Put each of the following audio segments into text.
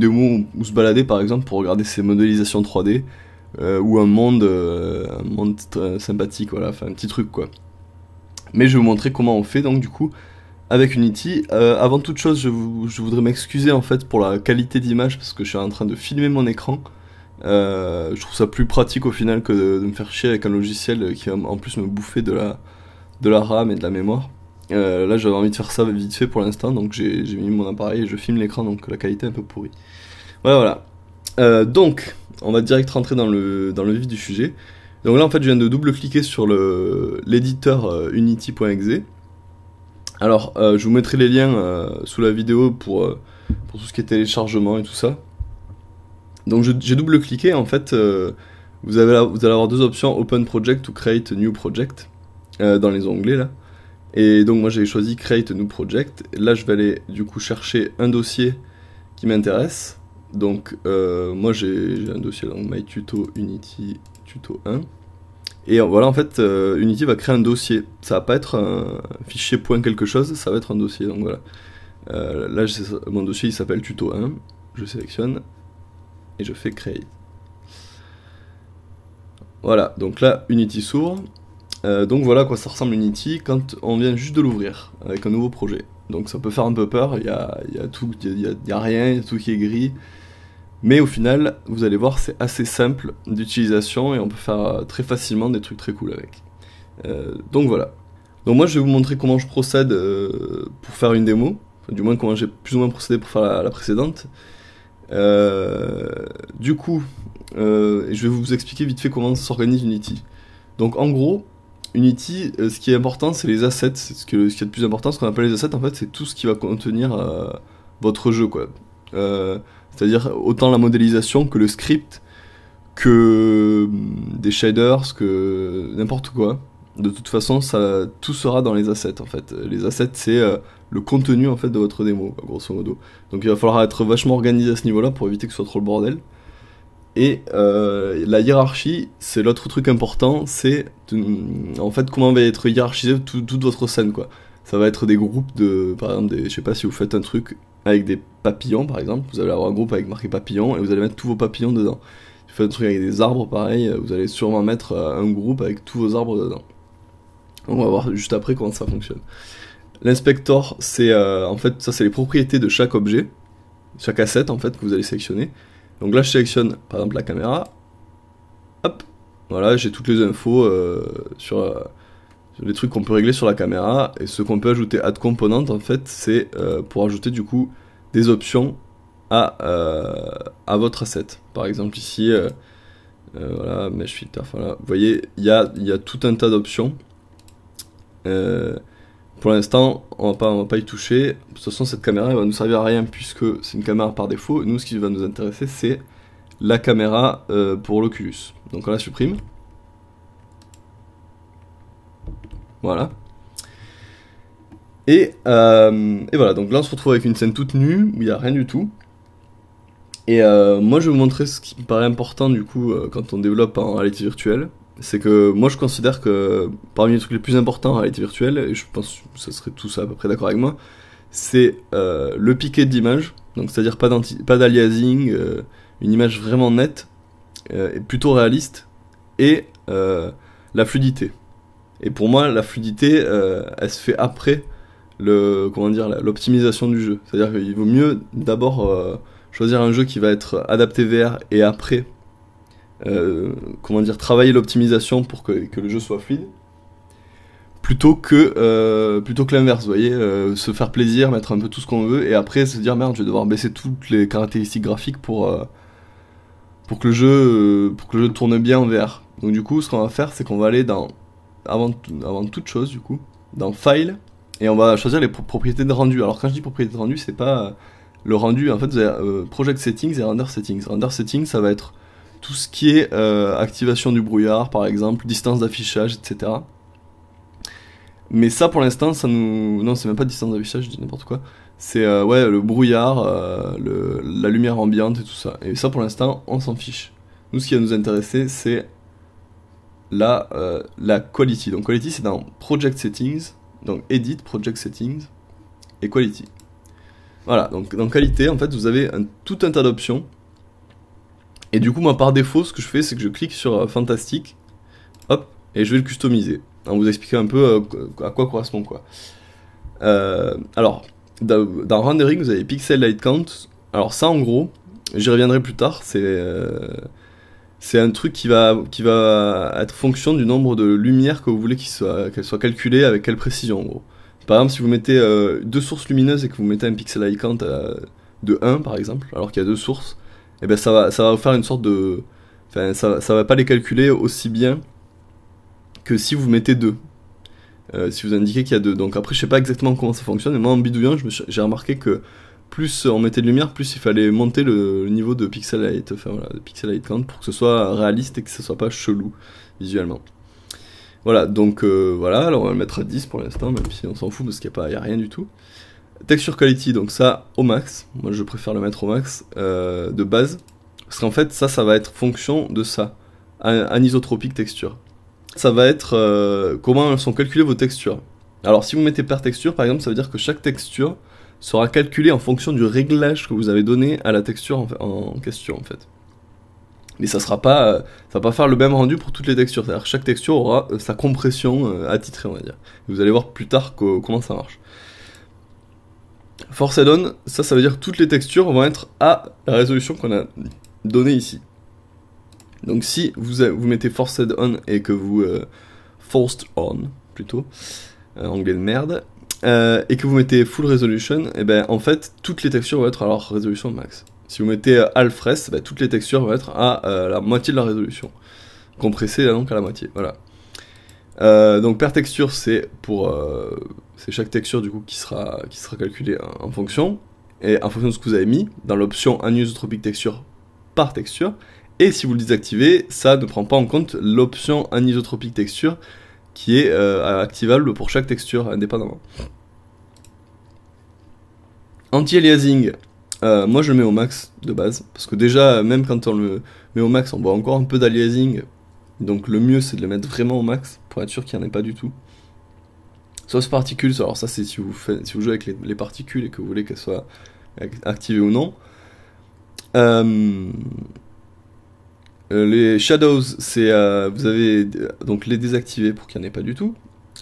démo ou se balader par exemple pour regarder ces modélisations 3D ou un monde sympathique, voilà, enfin un petit truc quoi. Mais je vais vous montrer comment on fait donc du coup avec Unity. Avant toute chose, je voudrais m'excuser en fait pour la qualité d'image parce que je suis en train de filmer mon écran. Je trouve ça plus pratique au final que de me faire chier avec un logiciel qui va en plus me bouffer de la RAM et de la mémoire. Là j'avais envie de faire ça vite fait pour l'instant, donc j'ai mis mon appareil et je filme l'écran, donc la qualité est un peu pourrie. Voilà. Donc on va direct rentrer dans le vif du sujet. Donc là en fait je viens de double-cliquer sur l'éditeur unity.exe. Alors je vous mettrai les liens sous la vidéo pour tout ce qui est téléchargement et tout ça. Donc j'ai double-cliqué, en fait vous allez avoir deux options, Open Project ou Create New Project dans les onglets là. Et donc moi j'ai choisi Create New Project. Et là je vais aller du coup chercher un dossier qui m'intéresse. Donc moi j'ai un dossier, donc My Tuto Unity Tuto 1. Et voilà, en fait Unity va créer un dossier. Ça va pas être un fichier point quelque chose, ça va être un dossier. Donc voilà. Là mon dossier il s'appelle Tuto 1. Je sélectionne et je fais Create. Voilà, donc là Unity s'ouvre. Donc voilà à quoi ça ressemble Unity quand on vient juste de l'ouvrir avec un nouveau projet. Donc ça peut faire un peu peur, il y a rien, il y a tout qui est gris. Mais au final, vous allez voir, c'est assez simple d'utilisation et on peut faire très facilement des trucs très cool avec. Donc voilà. Donc moi je vais vous montrer comment je procède pour faire une démo. Enfin, du moins comment j'ai plus ou moins procédé pour faire la précédente. Du coup, je vais vous expliquer vite fait comment s'organise Unity. Donc en gros, Unity, ce qui est important, c'est les assets. Ce qui est le plus important, ce qu'on appelle les assets, en fait, c'est tout ce qui va contenir votre jeu, quoi. C'est-à-dire autant la modélisation que le script, que des shaders, que n'importe quoi. De toute façon, tout sera dans les assets, en fait. Les assets, c'est le contenu, en fait, de votre démo, grosso modo. Donc il va falloir être vachement organisé à ce niveau-là pour éviter que ce soit trop le bordel. Et la hiérarchie, c'est l'autre truc important, c'est en fait comment va être hiérarchisé toute votre scène, quoi. Ça va être des groupes de, par exemple, je sais pas si vous faites un truc avec des papillons par exemple, vous allez avoir un groupe avec marqué papillon et vous allez mettre tous vos papillons dedans. Si vous faites un truc avec des arbres pareil, vous allez sûrement mettre un groupe avec tous vos arbres dedans. On va voir juste après comment ça fonctionne. L'inspector, c'est en fait, ça c'est les propriétés de chaque objet, chaque asset en fait que vous allez sélectionner. Donc là je sélectionne par exemple la caméra, hop, voilà, j'ai toutes les infos sur les trucs qu'on peut régler sur la caméra, et ce qu'on peut ajouter add component en fait c'est pour ajouter du coup des options à votre asset. Par exemple ici, voilà, mesh filter, voilà, vous voyez, il y a tout un tas d'options. Pour l'instant, on va pas y toucher. De toute façon, cette caméra elle va nous servir à rien puisque c'est une caméra par défaut. Nous, ce qui va nous intéresser, c'est la caméra pour l'Oculus. Donc on la supprime. Voilà. Et voilà, donc là on se retrouve avec une scène toute nue où il n'y a rien du tout. Et moi je vais vous montrer ce qui me paraît important du coup quand on développe en réalité virtuelle. C'est que moi je considère que parmi les trucs les plus importants en réalité virtuelle, et je pense que ça serait tout ça à peu près d'accord avec moi, c'est le piqué de l'image, donc c'est-à-dire pas d'aliasing, une image vraiment nette, et plutôt réaliste, et la fluidité. Et pour moi la fluidité elle se fait après l'optimisation du jeu. C'est-à-dire qu'il vaut mieux d'abord choisir un jeu qui va être adapté VR et après travailler l'optimisation pour que le jeu soit fluide, plutôt que l'inverse, vous voyez, se faire plaisir, mettre un peu tout ce qu'on veut, et après se dire merde, je vais devoir baisser toutes les caractéristiques graphiques pour que le jeu tourne bien en VR. Donc du coup, ce qu'on va faire, c'est qu'on va aller avant toute chose, du coup, dans File, et on va choisir les propriétés de rendu. Alors quand je dis propriétés de rendu, c'est pas le rendu, en fait, vous avez Project Settings et Render Settings. Render Settings, ça va être tout ce qui est activation du brouillard par exemple, distance d'affichage, etc. Mais ça pour l'instant, non, c'est même pas distance d'affichage, je dis n'importe quoi. C'est ouais, le brouillard, la lumière ambiante et tout ça. Et ça pour l'instant, on s'en fiche. Nous, ce qui va nous intéresser, c'est la quality. Donc quality, c'est dans Project Settings, donc Edit, Project Settings et Quality. Voilà, donc dans qualité, en fait, vous avez tout un tas d'options. Et du coup, moi, par défaut, ce que je fais, c'est que je clique sur Fantastic, hop, et je vais le customiser. On vous expliquer un peu à quoi correspond quoi. Alors, dans Rendering, vous avez Pixel Light Count. Alors ça, en gros, j'y reviendrai plus tard, c'est un truc qui va être fonction du nombre de lumières que vous voulez qu'elle soit calculée avec quelle précision, en gros. Par exemple, si vous mettez deux sources lumineuses et que vous mettez un Pixel Light Count de 1, par exemple, alors qu'il y a deux sources, et ben ça va faire une sorte de... Enfin, ça va pas les calculer aussi bien que si vous mettez 2. Si vous indiquez qu'il y a 2. Donc après, je sais pas exactement comment ça fonctionne, mais moi en bidouillant, j'ai remarqué que plus on mettait de lumière, plus il fallait monter le niveau de pixel light, enfin voilà, de pixel light count pour que ce soit réaliste et que ce soit pas chelou visuellement. Voilà, donc voilà, alors on va le mettre à 10 pour l'instant, même si on s'en fout parce qu'il n'y a rien du tout. Texture quality, donc ça au max, moi je préfère le mettre au max de base, parce qu'en fait ça va être fonction de ça, anisotropique texture. Ça va être comment sont calculées vos textures. Alors si vous mettez per texture par exemple, ça veut dire que chaque texture sera calculée en fonction du réglage que vous avez donné à la texture en question en fait. Mais ça va pas faire le même rendu pour toutes les textures, c'est-à-dire que chaque texture aura sa compression attitrée on va dire. Vous allez voir plus tard comment ça marche. Forced on, ça veut dire que toutes les textures vont être à la résolution qu'on a donnée ici. Donc si vous mettez forced on et que vous forced on plutôt, anglais de merde, et que vous mettez full resolution, et ben en fait toutes les textures vont être à leur résolution max. Si vous mettez half res, ben, toutes les textures vont être à la moitié de la résolution, compressées donc à la moitié. Voilà. Donc per texture c'est chaque texture du coup qui sera calculée en fonction, et en fonction de ce que vous avez mis dans l'option anisotropique texture par texture. Et si vous le désactivez, ça ne prend pas en compte l'option anisotropique texture qui est activable pour chaque texture indépendamment. Anti-aliasing, moi je le mets au max de base, parce que déjà, même quand on le met au max, on voit encore un peu d'aliasing, donc le mieux c'est de le mettre vraiment au max, pour être sûr qu'il n'y en ait pas du tout. Sauf particules, alors ça c'est si vous jouez avec les particules et que vous voulez qu'elles soient activées ou non. Les shadows, c'est vous avez donc les désactiver pour qu'il n'y en ait pas du tout.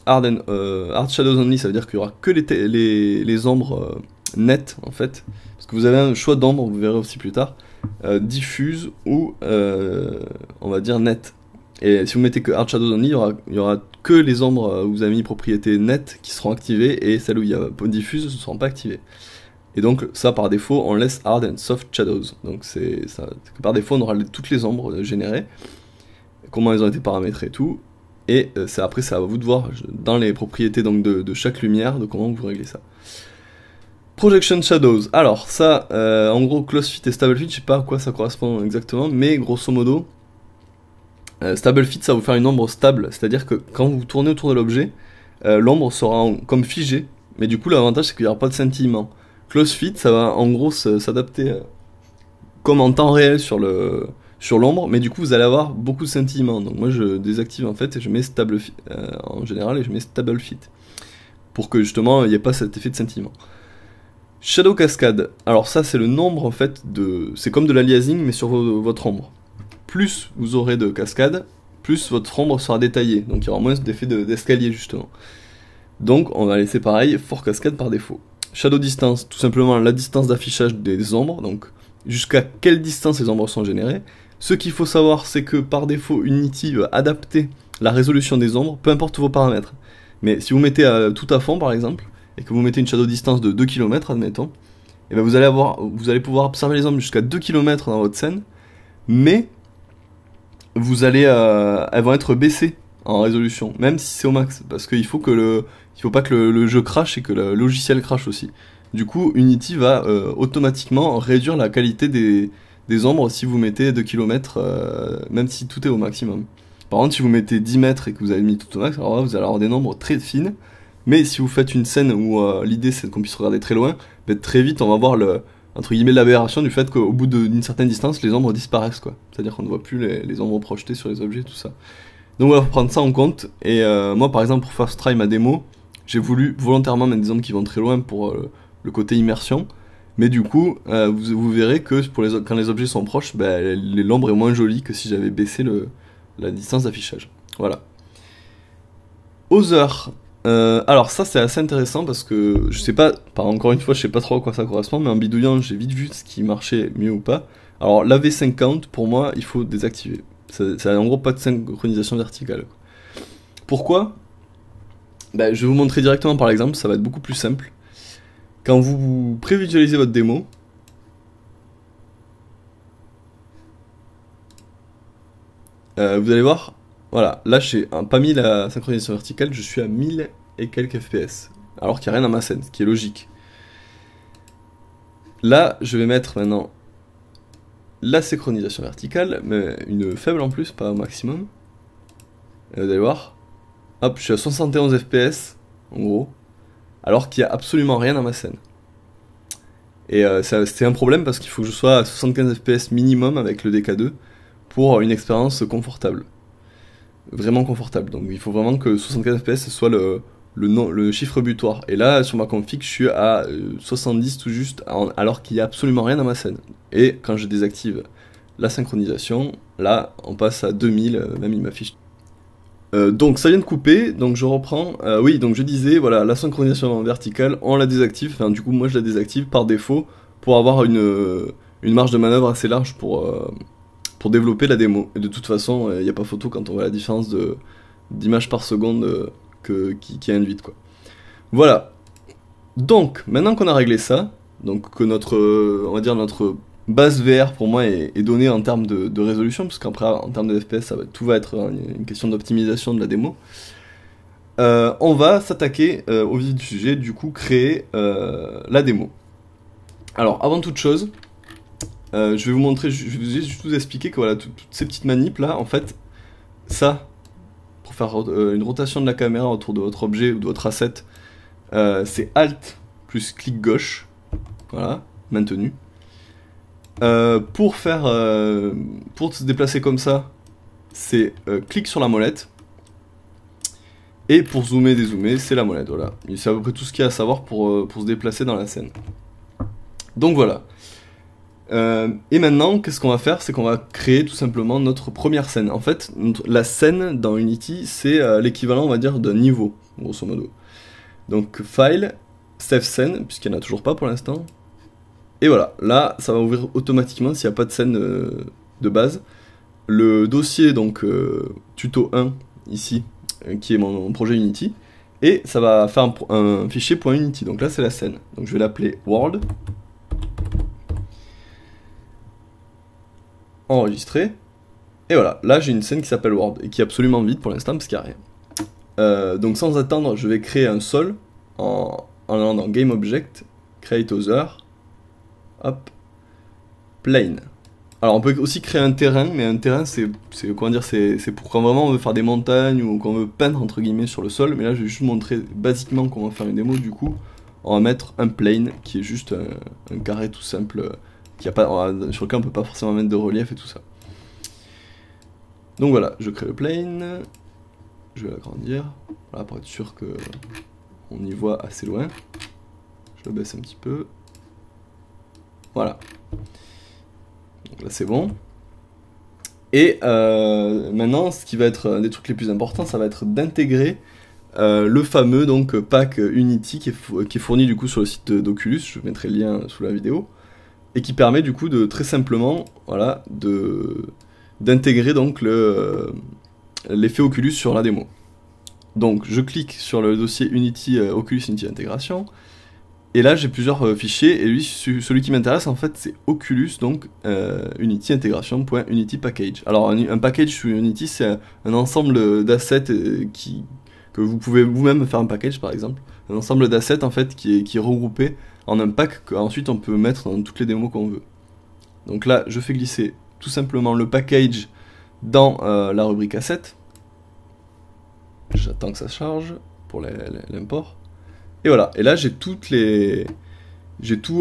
Hard shadows only, ça veut dire qu'il n'y aura que les ombres nettes en fait, parce que vous avez un choix d'ombre, vous verrez aussi plus tard, diffuse ou on va dire net. Et si vous mettez que hard shadows only, il y aura que les ombres où vous avez mis propriétés nettes qui seront activées, et celles où il y a diffuse ne seront pas activées. Et donc ça par défaut on laisse hard and soft shadows, donc c'est que par défaut on aura toutes les ombres générées, comment elles ont été paramétrées et tout, et après c'est à vous de voir dans les propriétés donc de chaque lumière de comment vous réglez ça. Projection shadows, alors ça en gros close fit et stable fit, je sais pas à quoi ça correspond exactement, mais grosso modo stable fit ça va vous faire une ombre stable, c'est à dire que quand vous tournez autour de l'objet, l'ombre sera comme figée, mais du coup l'avantage c'est qu'il n'y aura pas de scintillement. Close fit, ça va en gros s'adapter comme en temps réel sur l'ombre, mais du coup vous allez avoir beaucoup de scintillements. Donc moi je désactive en fait et je mets stable fit en général, et je mets stable fit pour que justement il n'y ait pas cet effet de scintillement. Shadow cascade, alors ça c'est le nombre en fait c'est comme de l'aliasing mais sur votre ombre. Plus vous aurez de cascades, plus votre ombre sera détaillée, donc il y aura moins d'effet d'escalier justement. Donc on va laisser pareil, for cascade par défaut. Shadow distance, tout simplement la distance d'affichage des ombres, donc jusqu'à quelle distance les ombres sont générées. Ce qu'il faut savoir, c'est que par défaut, Unity va adapter la résolution des ombres, peu importe vos paramètres. Mais si vous mettez tout à fond par exemple, et que vous mettez une shadow distance de 2 km admettons, et ben vous allez pouvoir observer les ombres jusqu'à 2 km dans votre scène, mais elles vont être baissées en résolution, même si c'est au max, parce qu'il faut pas que le jeu crache et que le logiciel crache aussi. Du coup, Unity va automatiquement réduire la qualité des ombres si vous mettez 2 km, même si tout est au maximum. Par contre, si vous mettez 10 mètres et que vous avez mis tout au max, alors là, vous allez avoir des nombres très fines, mais si vous faites une scène où l'idée c'est qu'on puisse regarder très loin, ben, très vite on va voir entre guillemets l'aberration du fait qu'au bout d'une certaine distance, les ombres disparaissent, quoi. C'est-à-dire qu'on ne voit plus les ombres projetées sur les objets, tout ça. Donc voilà, faut prendre ça en compte, et moi par exemple pour First Try ma démo, j'ai voulu volontairement mettre des ombres qui vont très loin pour le côté immersion, Mais du coup, vous verrez que quand les objets sont proches, bah, l'ombre est moins jolie que si j'avais baissé la distance d'affichage. Voilà. Other. Alors ça c'est assez intéressant parce que je sais pas, encore une fois je sais pas trop à quoi ça correspond, mais en bidouillant j'ai vite vu ce qui marchait mieux ou pas. Alors la V50 pour moi il faut désactiver. Ça a en gros pas de synchronisation verticale. Pourquoi? Bah, je vais vous montrer directement par l'exemple, ça va être beaucoup plus simple. Quand vous prévisualisez votre démo, vous allez voir, voilà, là j'ai pas mis la synchronisation verticale, je suis à 1000 et quelques FPS, alors qu'il n'y a rien dans ma scène, ce qui est logique. Là, je vais mettre maintenant la synchronisation verticale, mais une faible en plus, pas un maximum. Et vous allez voir, hop, je suis à 71 FPS, en gros, alors qu'il n'y a absolument rien dans ma scène. Et c'est un problème parce qu'il faut que je sois à 75 FPS minimum avec le DK2 pour une expérience confortable. Vraiment confortable. Donc il faut vraiment que 75 FPS soit le chiffre butoir. Et là, sur ma config, je suis à 70 tout juste, alors qu'il n'y a absolument rien dans ma scène. Et quand je désactive la synchronisation, là, on passe à 2000, même il m'affiche. Donc ça vient de couper, donc je reprends. Oui, donc je disais, voilà, la synchronisation verticale, on la désactive. Enfin, du coup, moi je la désactive par défaut pour avoir une marge de manœuvre assez large pour développer la démo. Et de toute façon, il n'y a pas photo quand on voit la différence d'image par seconde qui est induite, quoi. Voilà. Donc, maintenant qu'on a réglé ça, donc que on va dire notre base VR pour moi est donnée en termes de résolution, parce qu'après en termes de FPS, tout va être une question d'optimisation de la démo. On va s'attaquer au vif du sujet, du coup créer la démo. Alors avant toute chose, je vais vous montrer, je vais juste vous expliquer que voilà, toutes ces petites manips là, en fait, ça, pour faire une rotation de la caméra autour de votre objet ou de votre asset, c'est Alt plus clic gauche, voilà, maintenu. Pour se déplacer comme ça, c'est clic sur la molette. Et pour zoomer, dézoomer, c'est la molette, voilà. C'est à peu près tout ce qu'il y a à savoir pour se déplacer dans la scène. Donc voilà. Et maintenant, qu'est-ce qu'on va faire? C'est qu'on va créer tout simplement notre première scène. En fait, la scène dans Unity, c'est l'équivalent, on va dire, d'un niveau, grosso modo. Donc, File, Save Scene, puisqu'il n'y en a toujours pas pour l'instant. Et voilà, là, ça va ouvrir automatiquement s'il n'y a pas de scène de base. Le dossier, donc, tuto 1, ici, qui est mon projet Unity. Et ça va faire un fichier .unity. Donc là, c'est la scène. Donc je vais l'appeler World. Enregistrer. Et voilà, là j'ai une scène qui s'appelle World et qui est absolument vide pour l'instant parce qu'il n'y a rien. Donc sans attendre, je vais créer un sol en allant dans Game Object, Create Other, hop, Plane. Alors on peut aussi créer un terrain, mais un terrain c'est comment dire, c'est pour quand vraiment on veut faire des montagnes ou qu'on veut peindre entre guillemets sur le sol. Mais là je vais juste montrer basiquement comment faire une démo. Du coup, on va mettre un plane qui est juste un carré tout simple qui a pas, sur lequel on peut pas forcément mettre de relief et tout ça. Donc voilà, je crée le plane, je vais l'agrandir, voilà, pour être sûr que on y voit assez loin. Je le baisse un petit peu. Voilà. Donc là c'est bon. Et maintenant, ce qui va être un des trucs les plus importants, ça va être d'intégrer le fameux donc pack Unity qui est fourni du coup sur le site d'Oculus. Je mettrai le lien sous la vidéo. Et qui permet du coup de très simplement, voilà, d'intégrer donc l'effet Oculus sur la démo. Donc je clique sur le dossier Unity Oculus Unity Intégration. Et là j'ai plusieurs fichiers, et lui, celui qui m'intéresse en fait c'est Oculus, donc Unity Intégration.Unity Package. Alors un package sur Unity c'est un ensemble d'assets que vous pouvez vous-même faire un package par exemple. Un ensemble d'assets en fait qui est regroupé en un pack qu'ensuite on peut mettre dans toutes les démos qu'on veut. Donc là je fais glisser tout simplement le package dans la rubrique asset. J'attends que ça charge pour l'import. Et voilà, et là j'ai tout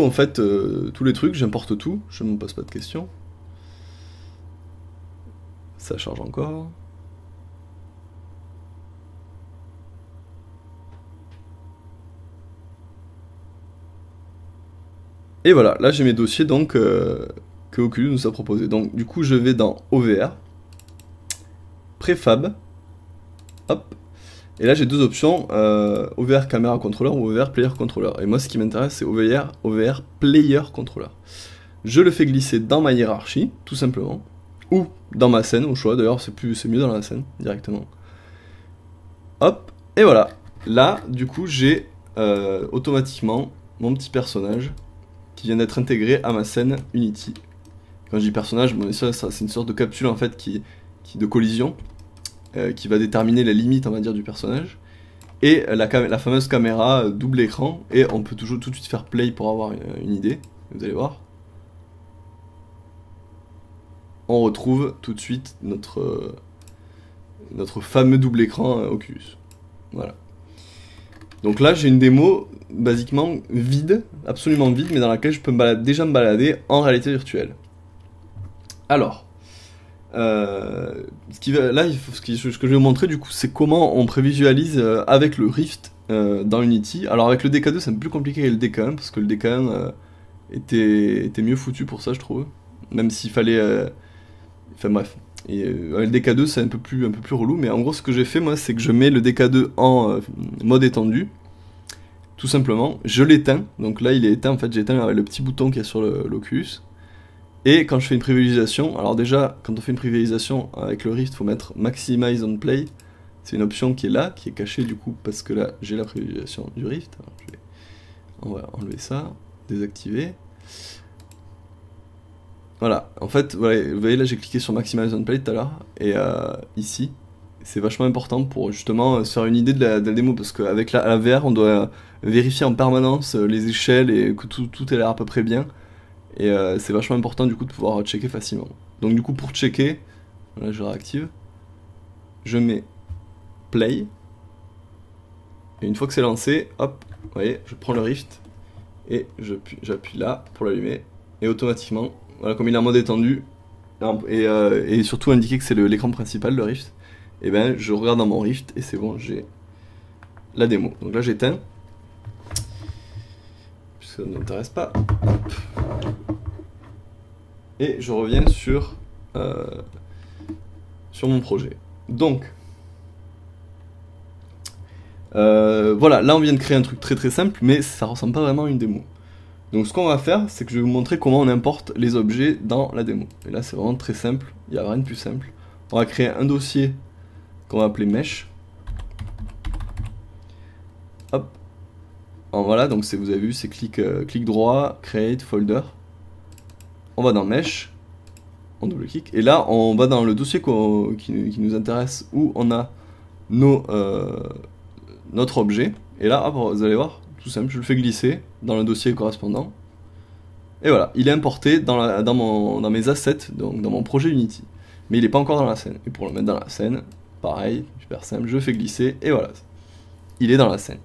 en fait, tous les trucs, j'importe tout, je ne me pose pas de questions. Ça charge encore. Et voilà, là j'ai mes dossiers donc que Oculus nous a proposé. Donc du coup je vais dans OVR, Préfab, hop, et là j'ai deux options, OVR Camera Controller ou OVR Player Controller. Et moi ce qui m'intéresse c'est OVR Player Controller. Je le fais glisser dans ma hiérarchie, tout simplement, ou dans ma scène au choix, d'ailleurs c'est mieux dans la scène directement. Hop, et voilà. Là du coup j'ai automatiquement mon petit personnage qui vient d'être intégré à ma scène Unity. Quand je dis personnage, bon, ça c'est une sorte de capsule en fait qui de collision qui va déterminer les limites on va dire du personnage. Et la fameuse caméra double écran, et on peut toujours tout de suite faire play pour avoir une idée, vous allez voir. On retrouve tout de suite notre fameux double écran Oculus. Voilà. Donc là j'ai une démo basiquement vide, absolument vide, mais dans laquelle je peux déjà me balader en réalité virtuelle. Alors, ce que je vais vous montrer du coup, c'est comment on prévisualise avec le Rift dans Unity. Alors avec le DK2 c'est un peu plus compliqué que le DK1, parce que le DK1 était mieux foutu pour ça je trouve, même s'il fallait... Enfin bref. Et le DK2 c'est un peu plus relou, mais en gros ce que j'ai fait moi c'est que je mets le DK2 en mode étendu, tout simplement, je l'éteins, donc là il est éteint en fait, j'éteins avec le petit bouton qui est sur l'Oculus, et quand je fais une prévisualisation, alors déjà quand on fait une prévisualisation avec le Rift il faut mettre Maximize on Play, c'est une option qui est là, qui est cachée du coup parce que là j'ai la prévisualisation du Rift, alors, on va enlever ça, désactiver. Voilà, en fait, ouais, vous voyez là j'ai cliqué sur Maximize on Play tout à l'heure, et ici, c'est vachement important pour justement se faire une idée de la démo, parce qu'avec la VR on doit vérifier en permanence les échelles et que tout ait l'air à peu près bien, et c'est vachement important du coup de pouvoir checker facilement. Donc du coup pour checker, là je réactive, je mets Play, et une fois que c'est lancé, hop, vous voyez, je prends le Rift, et j'appuie là pour l'allumer, et automatiquement, voilà, comme il est en mode étendu, et surtout indiquer que c'est l'écran principal, le Rift, et ben je regarde dans mon Rift et c'est bon, j'ai la démo. Donc là j'éteins, puisque ça ne m'intéresse pas. Hop. Et je reviens sur mon projet. Donc, voilà, là on vient de créer un truc très très simple, mais ça ressemble pas vraiment à une démo. Donc ce qu'on va faire, c'est que je vais vous montrer comment on importe les objets dans la démo. Et là c'est vraiment très simple, il n'y a rien de plus simple. On va créer un dossier qu'on va appeler Mesh. Hop. Alors voilà, donc vous avez vu, c'est clic droit, Create, Folder. On va dans Mesh, on double-clique, et là on va dans le dossier qui nous intéresse, où on a notre objet. Et là, hop, vous allez voir, tout simple, je le fais glisser dans le dossier correspondant. Et voilà, il est importé dans mes assets, donc dans mon projet Unity. Mais il n'est pas encore dans la scène. Et pour le mettre dans la scène, pareil, super simple, je fais glisser, et voilà. Il est dans la scène.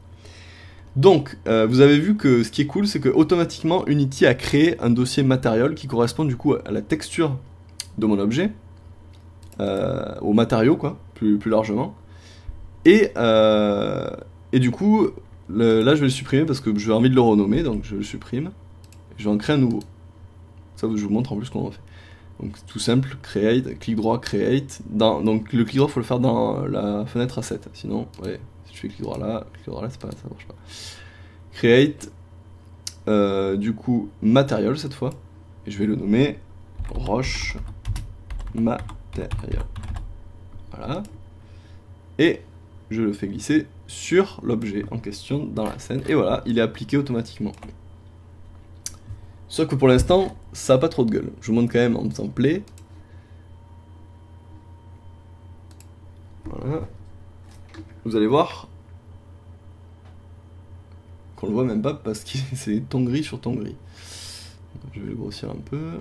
Donc, vous avez vu que ce qui est cool, c'est que automatiquement Unity a créé un dossier matériel qui correspond du coup à la texture de mon objet, au matériau quoi, plus largement. Et du coup, là je vais le supprimer parce que j'ai envie de le renommer, donc je le supprime. Je vais en créer un nouveau. Ça, je vous montre en plus comment on fait. Donc tout simple, create, clic droit, create. Donc le clic droit, il faut le faire dans la fenêtre asset. Sinon, ouais, si je fais clic droit là, ça marche pas. Create, du coup, matériel cette fois. Et je vais le nommer roche matériel. Voilà. Et je le fais glisser sur l'objet en question dans la scène. Et voilà, il est appliqué automatiquement. Sauf que pour l'instant, ça n'a pas trop de gueule. Je vous montre quand même en faisant play. Voilà. Vous allez voir qu'on le voit même pas parce que c'est ton gris sur ton gris. Je vais le grossir un peu.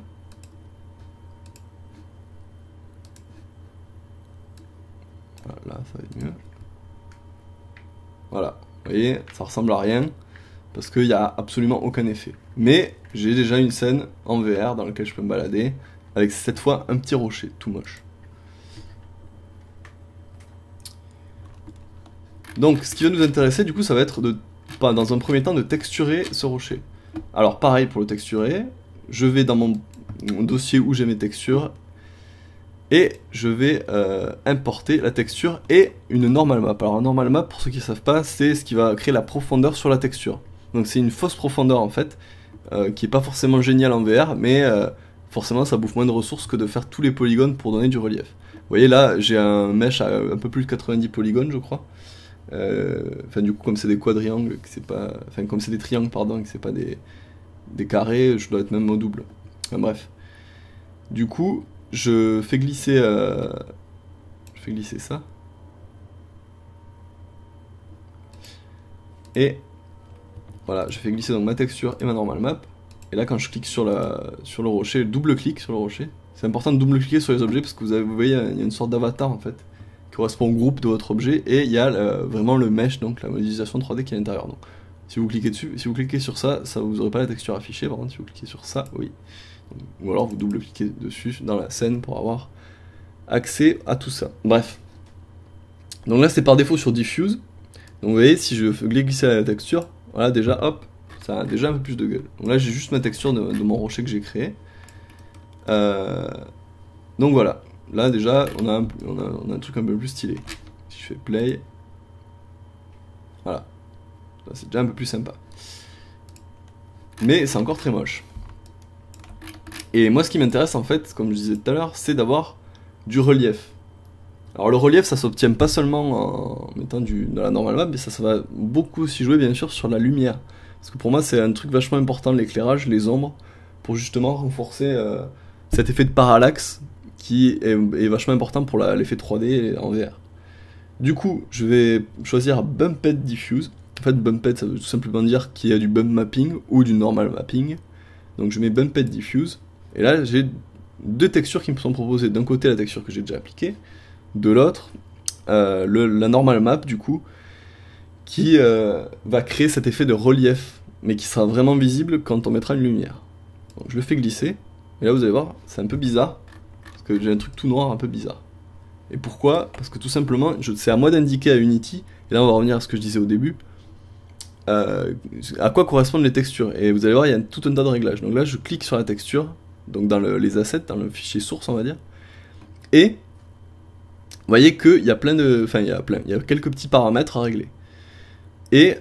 Voilà, ça va être mieux. Voilà, vous voyez, ça ressemble à rien parce qu'il n'y a absolument aucun effet. Mais j'ai déjà une scène en VR dans laquelle je peux me balader avec cette fois un petit rocher tout moche. Donc ce qui va nous intéresser du coup ça va être dans un premier temps de texturer ce rocher. Alors pareil pour le texturer, je vais dans mon dossier où j'ai mes textures, et je vais importer la texture et une normal map. Alors un normal map, pour ceux qui ne savent pas, c'est ce qui va créer la profondeur sur la texture. Donc c'est une fausse profondeur en fait, qui est pas forcément géniale en VR, mais forcément ça bouffe moins de ressources que de faire tous les polygones pour donner du relief. Vous voyez là, j'ai un mesh à un peu plus de 90 polygones je crois. Enfin du coup comme c'est des quadriangles, c'est pas, enfin comme c'est des triangles pardon, et que c'est pas des carrés, je dois être même au double. Enfin bref. Du coup, je fais glisser ça. Et voilà, je fais glisser donc ma texture et ma normal map. Et là quand je clique sur le rocher, double-clic sur le rocher. C'est important de double-cliquer sur les objets parce que vous voyez, il y a une sorte d'avatar en fait, qui correspond au groupe de votre objet, et il y a vraiment le mesh, donc la modélisation 3D qui est à l'intérieur. Donc si vous cliquez dessus, si vous cliquez sur ça, vous n'aurez pas la texture affichée. Par contre si vous cliquez sur ça, oui. Ou alors vous double-cliquez dessus dans la scène pour avoir accès à tout ça. Bref. Donc là c'est par défaut sur Diffuse. Donc vous voyez, si je voulais glisser la texture, voilà déjà hop, ça a déjà un peu plus de gueule. Donc là j'ai juste ma texture de mon rocher que j'ai créé. Donc voilà. Là déjà on a un truc un peu plus stylé. Si je fais play. Voilà. C'est déjà un peu plus sympa. Mais c'est encore très moche. Et moi ce qui m'intéresse en fait, comme je disais tout à l'heure, c'est d'avoir du relief. Alors le relief ça s'obtient pas seulement en mettant de la normal map, mais ça va beaucoup aussi jouer bien sûr sur la lumière. Parce que pour moi c'est un truc vachement important, l'éclairage, les ombres, pour justement renforcer cet effet de parallaxe qui est vachement important pour l'effet 3D en VR. Du coup je vais choisir Bumped Diffuse. En fait Bumped ça veut tout simplement dire qu'il y a du bump mapping ou du normal mapping. Donc je mets Bumped Diffuse. Et là, j'ai deux textures qui me sont proposées. D'un côté, la texture que j'ai déjà appliquée, de l'autre, la normal map, du coup, qui va créer cet effet de relief, mais qui sera vraiment visible quand on mettra une lumière. Donc je le fais glisser, et là vous allez voir, c'est un peu bizarre, parce que j'ai un truc tout noir un peu bizarre. Et pourquoi? Parce que tout simplement, c'est à moi d'indiquer à Unity, et là on va revenir à ce que je disais au début, à quoi correspondent les textures. Et vous allez voir, il y a tout un tas de réglages. Donc là, je clique sur la texture, donc dans les assets, dans le fichier source on va dire, et vous voyez qu'il y a plein de, enfin il y a quelques petits paramètres à régler. Et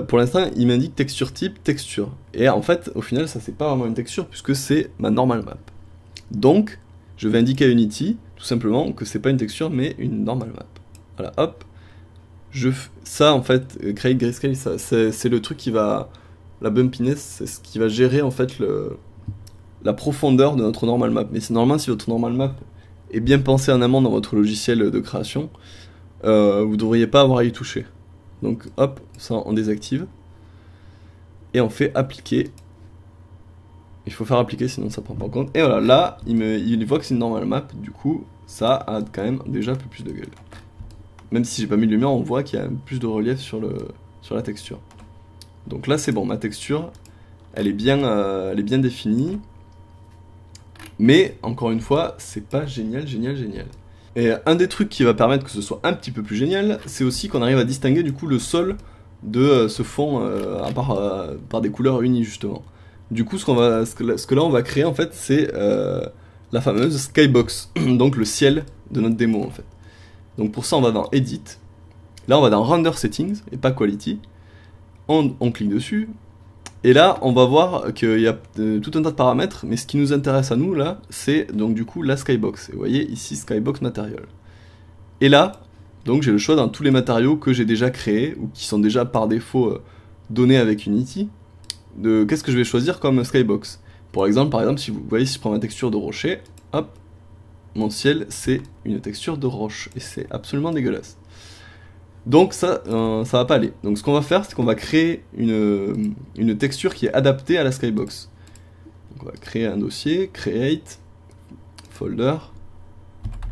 pour l'instant il m'indique texture type, texture, et en fait au final ça c'est pas vraiment une texture puisque c'est ma normal map. Donc je vais indiquer à Unity tout simplement que c'est pas une texture mais une normal map. Voilà, hop, ça en fait, Create Grayscale, c'est le truc qui va, la bumpiness, c'est ce qui va gérer en fait la profondeur de notre normal map. Mais c'est normalement, si votre normal map est bien pensé en amont dans votre logiciel de création, vous ne devriez pas avoir à y toucher. Donc hop, ça on désactive. Et on fait appliquer. Il faut faire appliquer sinon ça prend pas en compte. Et voilà, là il voit que c'est une normal map, du coup ça a quand même déjà un peu plus de gueule. Même si j'ai pas mis de lumière, on voit qu'il y a plus de relief sur la texture. Donc là c'est bon, ma texture elle est bien définie. Mais, encore une fois, c'est pas génial. Et un des trucs qui va permettre que ce soit un petit peu plus génial, c'est aussi qu'on arrive à distinguer du coup le sol de ce fond par des couleurs unies justement. Du coup, ce que là on va créer en fait, c'est la fameuse skybox, donc le ciel de notre démo en fait. Donc pour ça, on va dans Edit, là on va dans Render Settings et pas Quality, on clique dessus. Et là, on va voir qu'il y a tout un tas de paramètres, mais ce qui nous intéresse à nous, là, c'est donc du coup la Skybox. Et vous voyez ici, Skybox Material. Et là, donc j'ai le choix dans tous les matériaux que j'ai déjà créés, ou qui sont déjà par défaut donnés avec Unity, de qu'est-ce que je vais choisir comme Skybox. Par exemple, si vous voyez, si je prends ma texture de rocher, hop, mon ciel, c'est une texture de roche, et c'est absolument dégueulasse. Donc ça va pas aller. Donc ce qu'on va faire, c'est qu'on va créer une texture qui est adaptée à la Skybox. Donc on va créer un dossier, create, folder,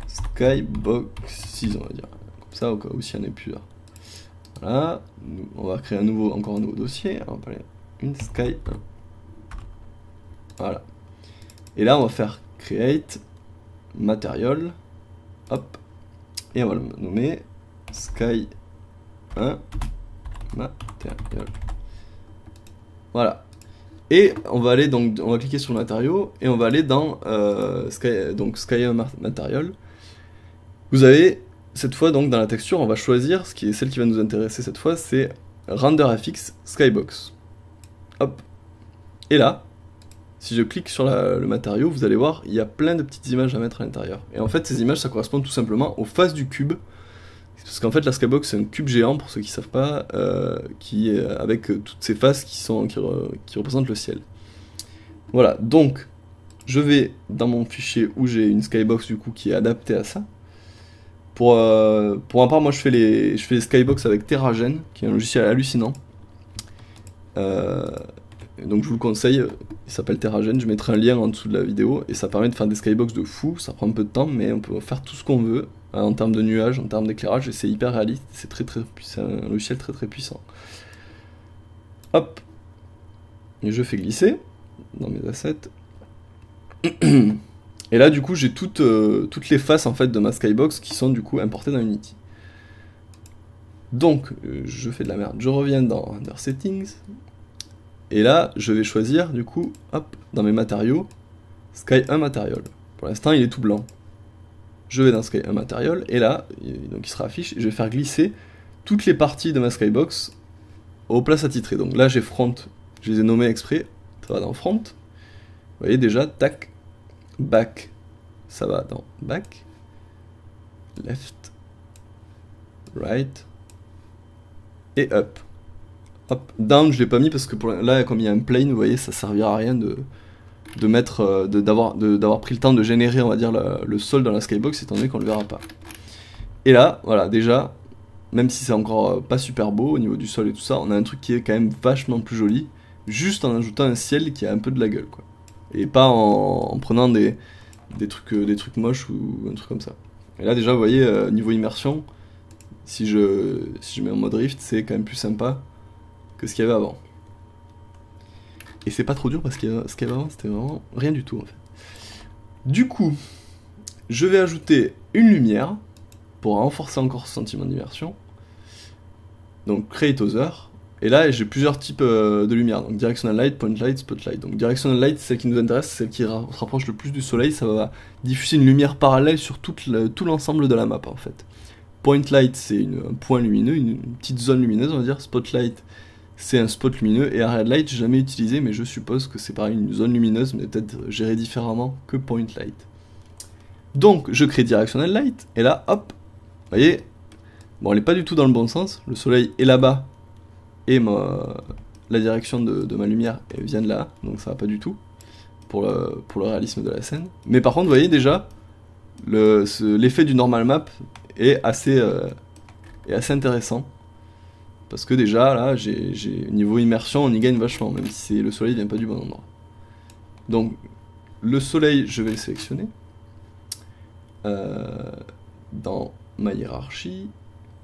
Skybox 6 on va dire. Comme ça, au cas où s'il y en a plusieurs. Voilà, on va créer encore un nouveau dossier, on va appeler une Sky 1. Voilà. Et là on va faire create, material, hop, et on va le nommer Sky 1 Material. Voilà. Et on va aller donc, on va cliquer sur le matériau et on va aller dans Sky Material. Vous avez cette fois donc dans la texture, on va choisir ce qui est celle qui va nous intéresser cette fois, c'est Render FX Skybox. Hop. Et là, si je clique sur le matériau, vous allez voir, il y a plein de petites images à mettre à l'intérieur. Et en fait, ces images, ça correspond tout simplement aux faces du cube. Parce qu'en fait, la Skybox, c'est un cube géant, pour ceux qui ne savent pas, qui est avec toutes ces faces qui représentent le ciel. Voilà, donc, je vais dans mon fichier où j'ai une Skybox, du coup, qui est adaptée à ça. Pour ma part, moi, je fais les Skybox avec TerraGen, qui est un logiciel hallucinant. Donc, je vous le conseille, il s'appelle TerraGen, je mettrai un lien en dessous de la vidéo, et ça permet de faire des Skybox de fou, ça prend un peu de temps, mais on peut faire tout ce qu'on veut. En termes de nuages, en termes d'éclairage, et c'est hyper réaliste, c'est un logiciel très puissant. Hop, et je fais glisser dans mes assets. Et là du coup j'ai toutes les faces en fait de ma Skybox qui sont du coup importées dans Unity. Donc je fais de la merde, je reviens dans Render Settings, et là je vais choisir du coup, hop, dans mes matériaux, Sky 1 Material. Pour l'instant il est tout blanc. Je vais dans Sky 1 Material, et là, donc il sera affiché, et je vais faire glisser toutes les parties de ma Skybox aux places attitrées. Donc là j'ai Front, je les ai nommés exprès, ça va dans Front. Vous voyez déjà, tac, Back, ça va dans Back, Left, Right, et Up. Hop, Down je l'ai pas mis parce que là comme il y a un plane, vous voyez, ça servira à rien d'avoir pris le temps de générer, on va dire, le sol dans la Skybox, étant donné qu'on le verra pas. Et là, voilà, déjà, même si c'est encore pas super beau au niveau du sol et tout ça, on a un truc qui est quand même vachement plus joli, juste en ajoutant un ciel qui a un peu de la gueule, quoi. Et pas en prenant des trucs moches ou un truc comme ça. Et là, déjà, vous voyez, niveau immersion, si je mets en mode Rift, c'est quand même plus sympa que ce qu'il y avait avant. Et c'est pas trop dur parce que ce qu'il y avait avant, c'était vraiment rien du tout en fait. Du coup, je vais ajouter une lumière pour renforcer encore ce sentiment d'immersion. Donc Create Other. Et là, j'ai plusieurs types de lumière. Donc Directional Light, Point Light, Spotlight. Donc Directional Light, c'est celle qui nous intéresse, c'est celle qui se rapproche le plus du soleil. Ça va diffuser une lumière parallèle sur tout l'ensemble de la map en fait. Point Light, c'est un point lumineux, une petite zone lumineuse, on va dire. Spotlight, c'est un spot lumineux, et Area Light, j'ai jamais utilisé, mais je suppose que c'est pareil, une zone lumineuse, mais peut-être gérée différemment que Point Light. Donc, je crée Directional Light, et là, hop, vous voyez, bon, elle est pas du tout dans le bon sens, le soleil est là-bas, et la direction de ma lumière elle vient de là, donc ça va pas du tout, pour le réalisme de la scène. Mais par contre, vous voyez déjà, l'effet du normal map est assez intéressant. Parce que déjà, là, niveau immersion, on y gagne vachement, même si le soleil vient pas du bon endroit. Donc, le soleil, je vais le sélectionner. Dans ma hiérarchie.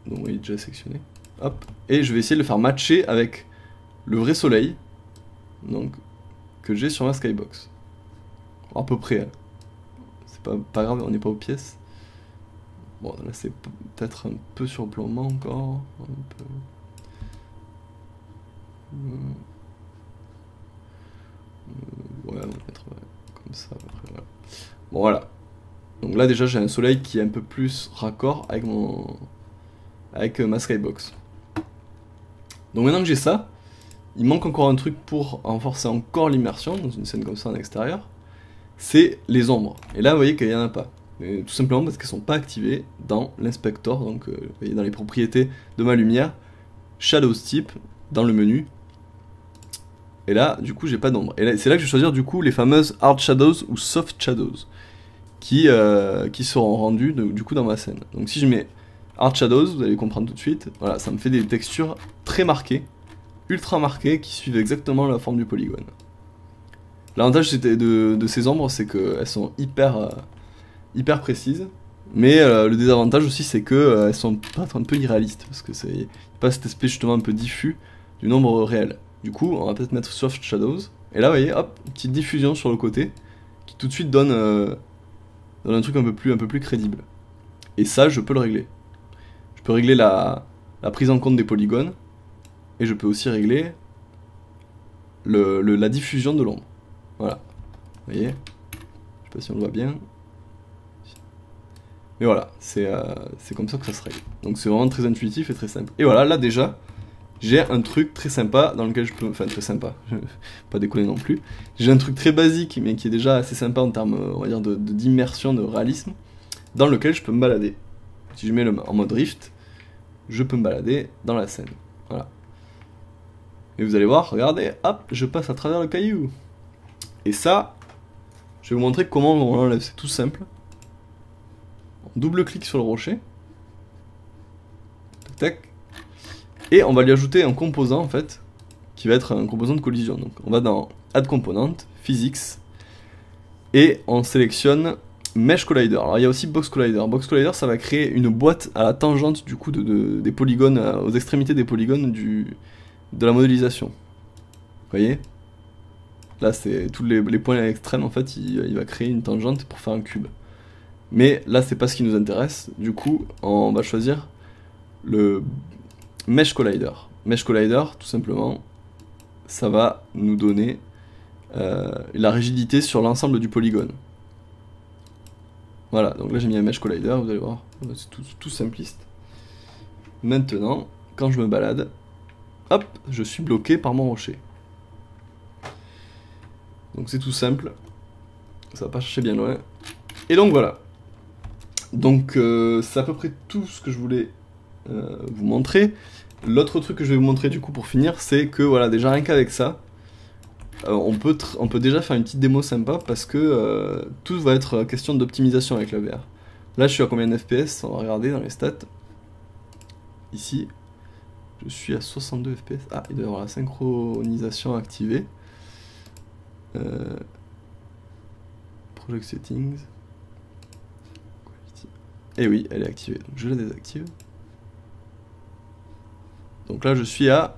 Donc, il est déjà sélectionné. Hop. Et je vais essayer de le faire matcher avec le vrai soleil. Donc, que j'ai sur ma Skybox. À peu près. Hein. C'est pas grave, on n'est pas aux pièces. Bon, là, c'est peut-être un peu surplombant encore. Un peu... ouais, on va mettre comme ça à peu près, voilà. Bon voilà. Donc là déjà j'ai un soleil qui est un peu plus raccord avec ma Skybox. Donc maintenant que j'ai ça, il manque encore un truc pour renforcer encore l'immersion dans une scène comme ça en extérieur. C'est les ombres. Et là vous voyez qu'il n'y en a pas. Mais tout simplement parce qu'elles ne sont pas activées dans l'inspector. Donc vous voyez dans les propriétés de ma lumière, Shadows Type, dans le menu. Et là, du coup, j'ai pas d'ombre. Et c'est là que je vais choisir, du coup, les fameuses Hard Shadows ou Soft Shadows, qui seront rendues, du coup, dans ma scène. Donc si je mets Hard Shadows, vous allez comprendre tout de suite, voilà, ça me fait des textures très marquées, ultra marquées, qui suivent exactement la forme du polygone. L'avantage de ces ombres, c'est qu'elles sont hyper précises, mais le désavantage aussi, c'est qu'elles sont un peu irréalistes, parce que c'est pas cet aspect justement un peu diffus d'une ombre réelle. Du coup, on va peut-être mettre Soft Shadows. Et là, vous voyez, hop, une petite diffusion sur le côté, qui tout de suite donne un truc un peu plus crédible. Et ça, je peux le régler. Je peux régler la prise en compte des polygones, et je peux aussi régler la diffusion de l'ombre. Voilà. Vous voyez? Je sais pas si on le voit bien. Mais voilà, c'est comme ça que ça se règle. Donc c'est vraiment très intuitif et très simple. Et voilà, là déjà, j'ai un truc très sympa dans lequel je peux... Enfin, très sympa, je vais pas déconner non plus. J'ai un truc très basique, mais qui est déjà assez sympa en termes, on va dire, d'immersion, de réalisme, dans lequel je peux me balader. Si je mets en mode Rift, je peux me balader dans la scène. Voilà. Et vous allez voir, regardez, hop, je passe à travers le caillou. Et ça, je vais vous montrer comment on l'enlève, c'est tout simple. On double-clique sur le rocher. Tac, tac. Et on va lui ajouter un composant en fait, qui va être un composant de collision. Donc on va dans Add Component, Physics, et on sélectionne Mesh Collider. Alors il y a aussi Box Collider. Box Collider, ça va créer une boîte à la tangente du coup des polygones, aux extrémités des polygones de la modélisation. Vous voyez? Là c'est tous les points extrêmes en fait, il va créer une tangente pour faire un cube. Mais là c'est pas ce qui nous intéresse, du coup on va choisir le Mesh Collider. Mesh Collider, tout simplement, ça va nous donner la rigidité sur l'ensemble du polygone. Voilà, donc là j'ai mis un Mesh Collider, vous allez voir, c'est tout simpliste. Maintenant, quand je me balade, hop, je suis bloqué par mon rocher. Donc c'est tout simple, ça va pas chercher bien loin. Et donc voilà. Donc c'est à peu près tout ce que je voulais vous montrer. L'autre truc que je vais vous montrer du coup pour finir, c'est que voilà, déjà rien qu'avec ça, on peut déjà faire une petite démo sympa parce que tout va être question d'optimisation avec la VR. Là je suis à combien de FPS? On va regarder dans les stats. Ici, je suis à 62 FPS. Ah, il doit y avoir la synchronisation activée. Project Settings. Et oui, elle est activée, donc je la désactive. Donc là je suis à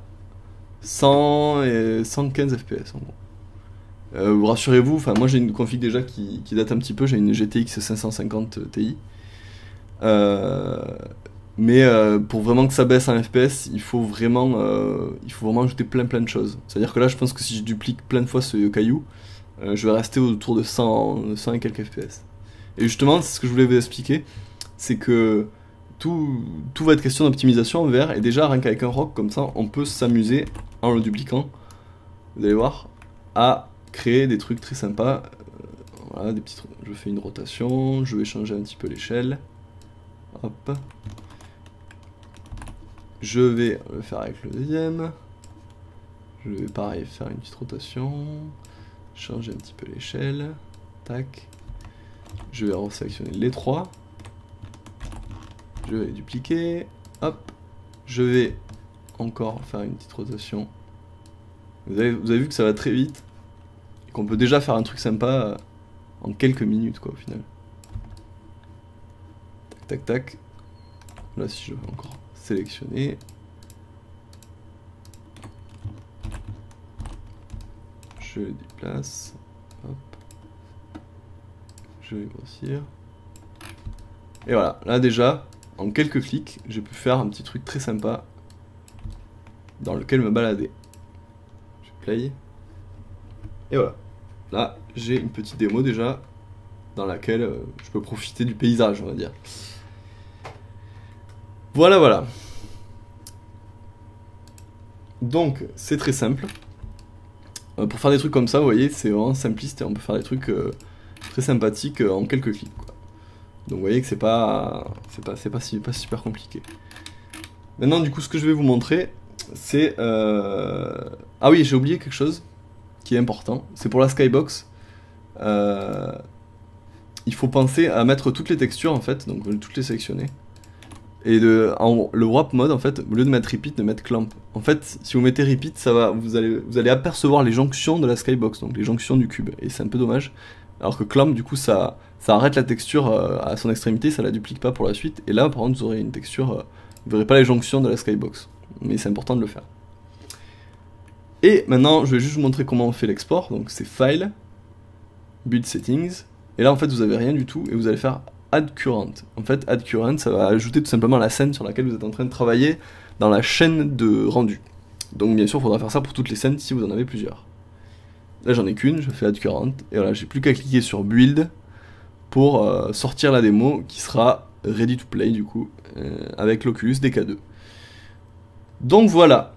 100 et 115 FPS en gros. Rassurez-vous, enfin moi j'ai une config déjà qui date un petit peu, j'ai une GTX 550 Ti. Mais pour vraiment que ça baisse en FPS, il faut vraiment ajouter plein de choses. C'est-à-dire que là je pense que si je duplique plein de fois ce caillou, je vais rester autour de 100 et quelques FPS. Et justement, c'est ce que je voulais vous expliquer, c'est que tout va être question d'optimisation en VR, et déjà rien qu'avec un rock comme ça, on peut s'amuser en le dupliquant, vous allez voir, à créer des trucs très sympas. Voilà, je fais une rotation, je vais changer un petit peu l'échelle, hop, je vais le faire avec le deuxième, je vais pareil faire une petite rotation, changer un petit peu l'échelle, tac, je vais resélectionner les trois. Je vais dupliquer, hop, je vais encore faire une petite rotation. Vous avez vu que ça va très vite, et qu'on peut déjà faire un truc sympa en quelques minutes quoi au final. Tac tac tac. Là si je veux encore sélectionner. Je le déplace, hop. Je vais grossir. Et voilà, là déjà, en quelques clics, j'ai pu faire un petit truc très sympa dans lequel me balader. Je play. Et voilà. Là, j'ai une petite démo déjà dans laquelle je peux profiter du paysage, on va dire. Voilà, voilà. Donc, c'est très simple. Pour faire des trucs comme ça, vous voyez, c'est vraiment simpliste et on peut faire des trucs très sympathiques en quelques clics, quoi. Donc vous voyez que c'est pas super compliqué. Maintenant du coup ce que je vais vous montrer c'est... Ah oui, j'ai oublié quelque chose qui est important, c'est pour la skybox. Il faut penser à mettre toutes les textures en fait, donc toutes les sélectionner. Et le wrap mode en fait, au lieu de mettre repeat, de mettre clamp. En fait, si vous mettez repeat, vous allez apercevoir les jonctions de la skybox, donc les jonctions du cube, et c'est un peu dommage. Alors que clamp du coup ça arrête la texture à son extrémité, ça la duplique pas pour la suite, et là par contre vous aurez une texture, vous verrez pas les jonctions de la skybox, mais c'est important de le faire. Et maintenant je vais juste vous montrer comment on fait l'export, donc c'est File, Build Settings, et là en fait vous avez rien du tout, et vous allez faire Add Current. En fait Add Current ça va ajouter tout simplement la scène sur laquelle vous êtes en train de travailler dans la chaîne de rendu. Donc bien sûr il faudra faire ça pour toutes les scènes si vous en avez plusieurs. Là j'en ai qu'une, je fais add current, et voilà, j'ai plus qu'à cliquer sur build pour sortir la démo qui sera ready to play du coup, avec l'Oculus DK2. Donc voilà,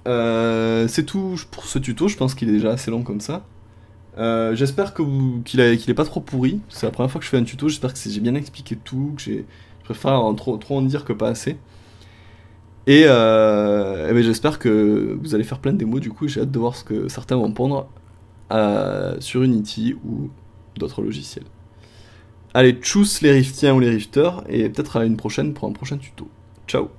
c'est tout pour ce tuto, je pense qu'il est déjà assez long comme ça. J'espère qu'il est pas trop pourri, c'est la première fois que je fais un tuto, j'espère que j'ai bien expliqué tout, que je préfère trop en dire que pas assez. Et ben, j'espère que vous allez faire plein de démos, du coup j'ai hâte de voir ce que certains vont pondre sur Unity ou d'autres logiciels. Allez, tchuss les Riftiens ou les Rifters, et peut-être à une prochaine pour un prochain tuto. Ciao!